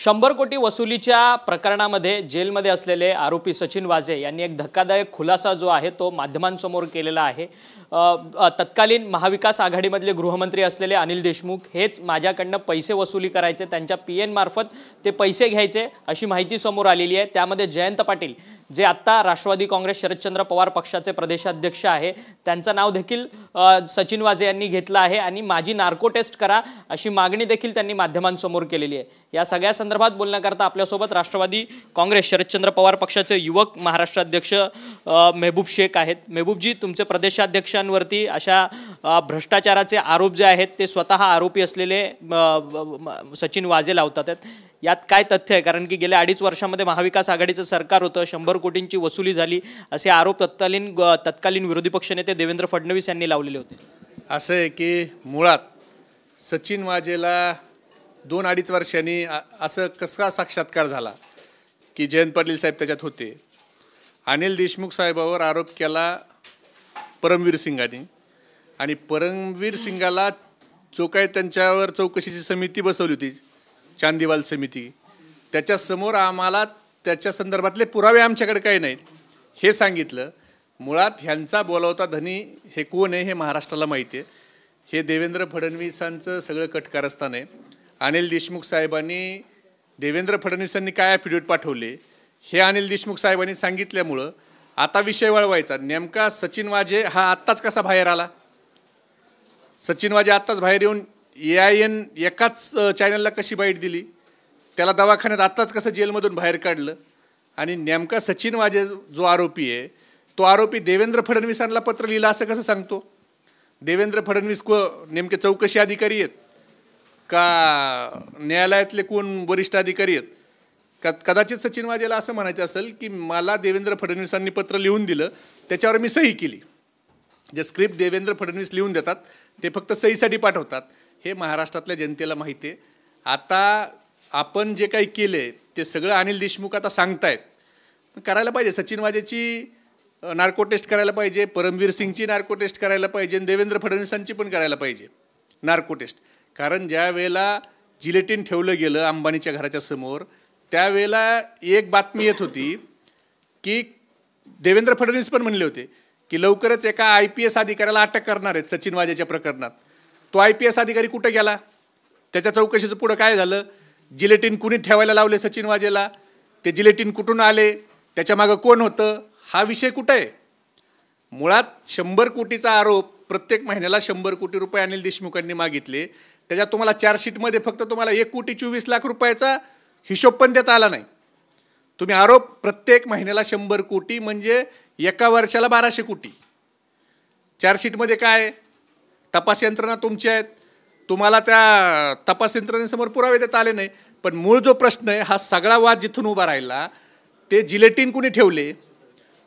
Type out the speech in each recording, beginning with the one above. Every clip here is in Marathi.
100 कोटी वसुलीच्या प्रकरणामध्ये जेलमध्ये असलेले आरोपी सचिन वाझे यांनी एक धक्कादायक खुलासा जो आहे तो माध्यमांसमोर केलेला आहे। तत्कालीन महाविकास आघाडीमधले गृहमंत्री असलेले अनिल देशमुख हेच माझ्याकडनं पैसे वसुली करायचे, त्यांच्या पीएन मार्फत ते पैसे घ्यायचे अशी माहिती समोर आलेली आहे। त्यामध्ये जयंत पाटील जे आता राष्ट्रवादी काँग्रेस शरदचंद्र पवार पक्षाचे प्रदेशाध्यक्ष आहे त्यांचं नाव देखील सचिन वाझे यांनी घेतलं आहे आणि माझी नार्को टेस्ट करा अशी मागणी देखील त्यांनी माध्यमांसमोर केलेली आहे। या सगळ्या संदर्भात बोलण्याकरता आपल्यासोबत राष्ट्रवादी काँग्रेस शरदचंद्र पवार पक्षाचे युवक महाराष्ट्राध्यक्ष मेहबूब शेख आहेत। मेहबूबजी, तुमचे प्रदेशाध्यक्षांवरती अशा भ्रष्टाचाराचे आरोप जे आहेत ते स्वतः आरोपी असलेले सचिन वाझे लावतात। यात काय तथ्य आहे? कारण की गेल्या 2.5 वर्षांमध्ये महाविकास आघाडीचं सरकार होतं, 100 कोटींची वसुली झाली असे आरोप तत्कालीन विरोधी पक्षनेते देवेंद्र फडणवीस यांनी लावलेले होते। असं आहे की मुळात सचिन वाझेला 2-2.5 वर्षांनी असं कसा साक्षात्कार झाला की जयंत पाटील साहेब त्याच्यात होते। अनिल देशमुख साहेबावर आरोप केला परमवीर सिंगांनी आणि परमवीर सिंगाला जो काही त्यांच्यावर चौकशीची समिती बसवली होती, चांदीवाल समिती, त्याच्यासमोर आम्हाला त्याच्या संदर्भातले पुरावे आमच्याकडे काही नाहीत हे सांगितलं। मुळात ह्यांचा बोलावता धनी हे कोण आहे हे महाराष्ट्राला माहिती आहे। हे देवेंद्र फडणवीसांचं सगळं कटकारस्थान आहे। अनिल देशमुख साहेबांनी देवेंद्र फडणवीसांनी काय ॲफिडेविट पाठवले हे अनिल देशमुख साहेबांनी सांगितल्यामुळं आता विषय वळवायचा। नेमका सचिन वाझे हा आत्ताच कसा बाहेर आला? सचिन वाझे आत्ताच बाहेर येऊन AIN एकाच चॅनलला कशी बाईट दिली? त्याला दवाखान्यात आत्ताच कसं जेलमधून बाहेर काढलं? आणि नेमका सचिन वाझे जो आरोपी आहे तो आरोपी देवेंद्र फडणवीसांना पत्र लिहिलं असं कसं सांगतो? देवेंद्र फडणवीस नेमके चौकशी अधिकारी आहेत का न्यायालयातले कोण वरिष्ठ अधिकारी आहेत का? कदाचित सचिन वाझेला असं म्हणायचं असेल की मला देवेंद्र फडणवीसांनी पत्र लिहून दिलं, त्याच्यावर मी सही केली। जे स्क्रिप्ट देवेंद्र फडणवीस लिहून देतात ते फक्त सहीसाठी पाठवतात हे महाराष्ट्रातल्या जनतेला माहिती आहे। आता आपण जे काही केले ते सगळं अनिल देशमुख आता सांगतायत, करायला पाहिजे। सचिन वाझेची नार्को टेस्ट करायला पाहिजे, परमवीर सिंगची नार्को टेस्ट करायला पाहिजे आणि देवेंद्र फडणवीसांची पण करायला पाहिजे नार्को टेस्ट। कारण ज्या वेळेला जिलेटिन ठेवलं गेलं अंबानीच्या घराच्या समोर त्यावेळेला एक बातमी येत होती की देवेंद्र फडणवीस पण म्हणले होते की लवकरच एका IPS अधिकाऱ्याला अटक करणार आहेत सचिन वाझेच्या प्रकरणात। तो IPS अधिकारी कुठे गेला? त्याच्या चौकशीचं पुढं काय झालं? जिलेटिन कुणी ठेवायला लावले सचिन वाझेला? ते जिलेटिन कुठून आले? त्याच्या मागं कोण होतं? हा विषय कुठं आहे? मुळात 100 कोटीचा आरोप, प्रत्येक महिन्याला 100 कोटी रुपये अनिल देशमुखांनी मागितले। त्याच्यात तुम्हाला चार्जशीटमध्ये फक्त तुम्हाला 1,24,00,000 रुपयाचा हिशोब पण देता आला नाही। तुम्ही आरोप प्रत्येक महिन्याला 100 कोटी म्हणजे एका वर्षाला 1200 कोटी। चार्जशीटमध्ये काय? तपास यंत्रणा तुमच्या आहेत, तुम्हाला त्या तपास यंत्रणेसमोर पुरावे देता आले नाही। पण मूळ जो प्रश्न आहे हा सगळा वाद जिथून उभा राहिला ते जिलेटिन कुणी ठेवले,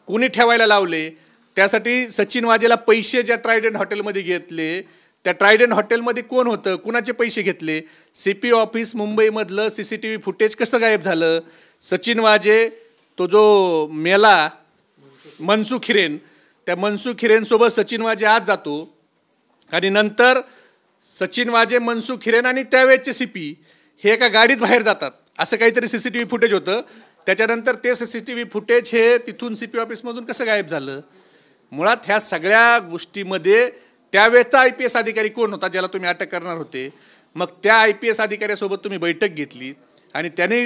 कुणी ठेवायला लावले? त्यासाठी सचिन वाझेला पैसे ज्या ट्रायडंट हॉटेलमध्ये घेतले त्या ट्रायडंट हॉटेलमध्ये कोण होतं, कुणाचे पैसे घेतले? CP ऑफिस मुंबईमधलं CCTV फुटेज कसं गायब झालं? सचिन वाझे तो जो मेला मनसुख हिरेन, त्या मनसुख हिरेनसोबत सचिन वाझे आज जातो आणि नंतर सचिन वाझे, मनसुख हिरेन आणि त्यावेळेचे CP हे एका गाडीत बाहेर जातात असं काहीतरी CCTV फुटेज होतं। त्याच्यानंतर ते CCTV फुटेज हे तिथून CP ऑफिसमधून कसं गायब झालं? मुळात ह्या सगळ्या गोष्टीमध्ये त्यावेळेचा IPS अधिकारी कोण होता ज्याला तुम्ही अटक करणार होते? मग त्या IPS अधिकाऱ्यासोबत तुम्ही बैठक घेतली आणि त्याने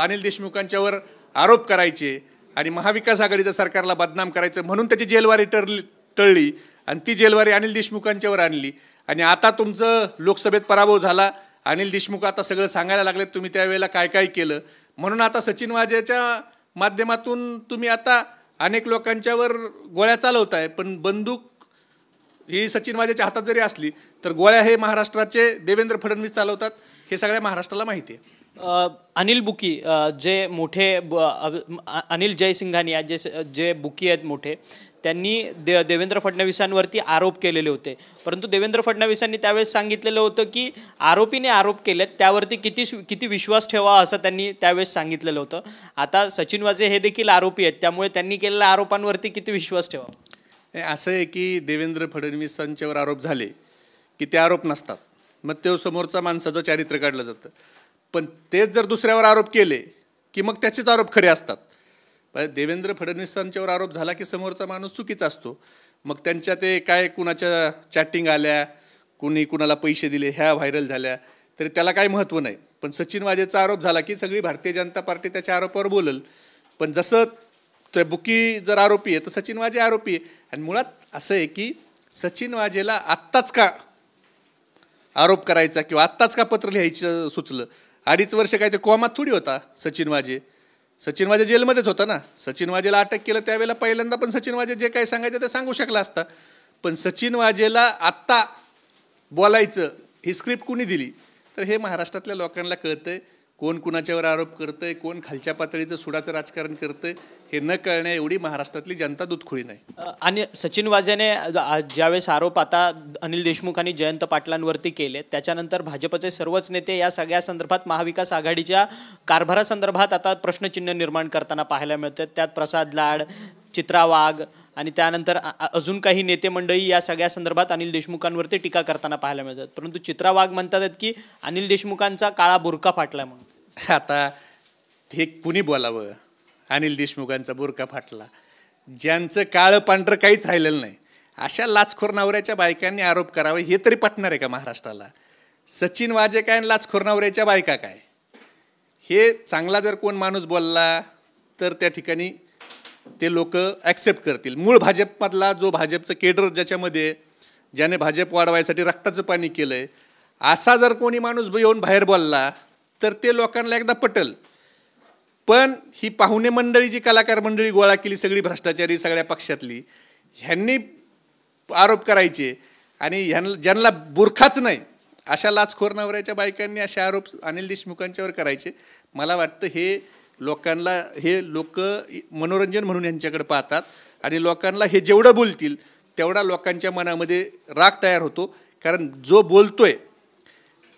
अनिल देशमुखांच्यावर आरोप करायचे आणि महाविकास आघाडीचं सरकारला बदनाम करायचं म्हणून त्याची जेलवारी टळली आणि ती जेलवारी अनिल देशमुखांच्यावर आणली। आणि आता तुमचं लोकसभेत पराभव झाला, अनिल देशमुख आता सगळं सांगायला लागले तुम्ही त्यावेळेला काय काय केलं, म्हणून आता सचिन वाझेच्या माध्यमातून तुम्ही आता अनेक लोकांच्यावर गोळ्या चालवताय। पण बंदूक ही सचिन वाझेच्या हातात जरी असली तर गोळ्या हे महाराष्ट्राचे देवेंद्र फडणवीस चालवतात हे सगळ्या महाराष्ट्राला माहिती आहे। अनिल बुकी जे मोठे अनिल जयसिंघानिया जे बुकी आहेत मोठे, त्यांनी देवेंद्र फडणवीसांवरती आरोप केलेले होते। परंतु देवेंद्र फडणवीसांनी त्यावेळेस सांगितलेलं होतं की आरोपीने आरोप केलेत त्यावरती किती विश्वास ठेवा असं त्यांनी त्यावेळेस सांगितलेलं होतं। आता सचिन वाझे हे देखील आरोपी आहेत, त्यामुळे त्यांनी केलेल्या आरोपांवरती किती विश्वास ठेवा? असं आहे की देवेंद्र फडणवीसांच्यावर आरोप झाले की ते आरोप नसतात, मग ते समोरचा माणसाचं चारित्र्य काढलं जातं। पण तेच जर दुसऱ्यावर आरोप केले की मग त्याचेच आरोप खरे असतात. देवेंद्र फडणवीसांच्यावर आरोप झाला की समोरचा माणूस चुकीचा असतो. मग त्यांच्या ते काय कुणाच्या चॅटिंग आल्या, कुणी कुणाला पैसे दिले, ह्या व्हायरल झाल्या, तरी त्याला काही महत्त्व नाही. पण सचिन वाझेचा आरोप झाला की सगळी भारतीय जनता पार्टी त्याच्या आरोपावर बोलल. पण जसं त्या बुकी जर आरोपी आहे तर सचिन वाझे आरोपी आहे. आणि मुळात असं आहे की सचिन वाझेला आत्ताच का आरोप करायचा किंवा आत्ताच का पत्र लिहायचं सुचलं? 2.5 वर्ष काय ते कोमात थोडी होता सचिन वाझे. सचिन वाझे जेलमध्येच होता ना. सचिन वाझेला अटक केलं त्यावेळेला पहिल्यांदा पण सचिन वाझे जे काही सांगायचं ते सांगू शकला असता. पण सचिन वाझेला आत्ता बोलायचं ही स्क्रिप्ट कुणी दिली? तर हे महाराष्ट्रातल्या लोकांना कळतंय कोण कुणाच्यावर आरोप करतंय, कोण खालच्या पातळीचं सुडाचं राजकारण करतंय हे न कळण्या एवढी महाराष्ट्रातली जनता दूधखोरी नाही. आणि सचिन वाझेने ज्यावेळेस आरोप आता अनिल देशमुख आणि जयंत पाटलांवरती केले, त्याच्यानंतर भाजपचे सर्वच नेते या सगळ्या संदर्भात महाविकास आघाडीच्या कारभारासंदर्भात आता प्रश्नचिन्ह निर्माण करताना पाहायला मिळतात. त्यात प्रसाद लाड, चित्रा वाघ आणि त्यानंतर अजून काही नेते मंडळी या सगळ्या संदर्भात अनिल देशमुखांवरती टीका करताना पाहायला मिळतात. परंतु चित्रा वाघ म्हणतात की अनिल देशमुखांचा काळा बुरका फाटला म्हणून. आता हे कुणी बोलावं? अनिल देशमुखांचा बुरका फाटला. ज्यांचं काळं पांढरं काहीच राहिलेलं नाही अशा लाचखोर नवऱ्याच्या बायकांनी आरोप करावा हे तरी पटणार आहे का महाराष्ट्राला? सचिन वाझे काय, लाचखोर नवऱ्याच्या बायका काय? हे चांगला जर कोण माणूस बोलला तर त्या ठिकाणी ते लोक ॲक्सेप्ट करतील. मूळ भाजपमधला जो भाजपचं केडर ज्याच्यामध्ये ज्याने भाजप वाढवायसाठी रक्ताचं पाणी केलंय असा जर कोणी माणूस येऊन बाहेर बोलला तर ते लोकांना एकदा पटल. पण ही पाहुणे मंडळी जी कलाकार मंडळी गोळा केली सगळी भ्रष्टाचारी सगळ्या पक्षातली, ह्यांनी आरोप करायचे आणि ज्यांना बुरखाच नाही अशा लाचखोर नवऱ्याच्या बायकांनी असे आरोप अनिल देशमुखांच्यावर करायचे. मला वाटतं हे लोक मनोरंजन म्हणून यांच्याकडे पाहतात आणि लोकांना हे जेवढं बोलतील तेवढा लोकांच्या मनामध्ये राग तयार होतो. कारण जो बोलतोय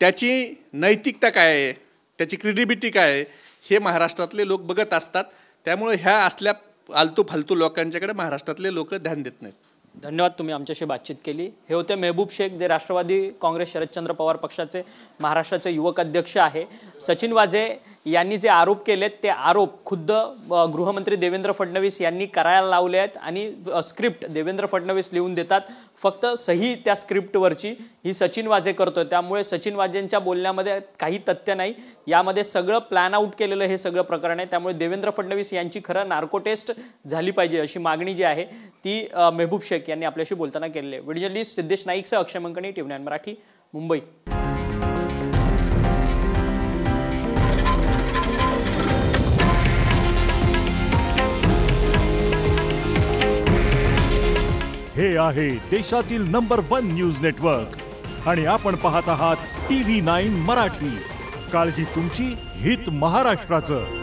त्याची नैतिकता काय आहे, त्याची क्रेडिबिलिटी काय आहे हे महाराष्ट्रातले लोक बघत असतात. त्यामुळे ह्या असल्या आलतू फालतू लोकांच्याकडे महाराष्ट्रातले लोक ध्यान देत नाहीत. धन्यवाद, तुम्ही आमच्याशी बातचीत केली. हे होते मेहबूब शेख, जे राष्ट्रवादी काँग्रेस शरदचंद्र पवार पक्षाचे महाराष्ट्राचे युवक अध्यक्ष आहे. सचिन वाझे यांनी जे आरोप केलेत ते आरोप खुद्द गृहमंत्री देवेंद्र फडणवीस यांनी करायला लावले आहेत आणि स्क्रिप्ट देवेंद्र फडणवीस लिहून देतात. फक्त सही त्या स्क्रिप्टवरची ही सचिन वाझे करतोय. त्यामुळे सचिन वाझेंच्या बोलण्यामध्ये काही तथ्य नाही. यामध्ये सगळं प्लॅन आउट केलेलं हे सगळं प्रकरण आहे. त्यामुळे देवेंद्र फडणवीस यांची खरं नार्को टेस्ट झाली पाहिजे अशी मागणी जी आहे ती मेहबूब शेख यांनी आपल्याशी बोलताना केलेली आहे. व्हिडिओ जर्नलिस्ट सिद्धेश नाईकसह अक्षय मंकणी, TV9 मराठी, मुंबई. हे आहे देशातील नंबर 1 न्यूज नेटवर्क आणि आपण पाहत आहात TV9 मराठी. काळजी तुमची, हित महाराष्ट्राचं.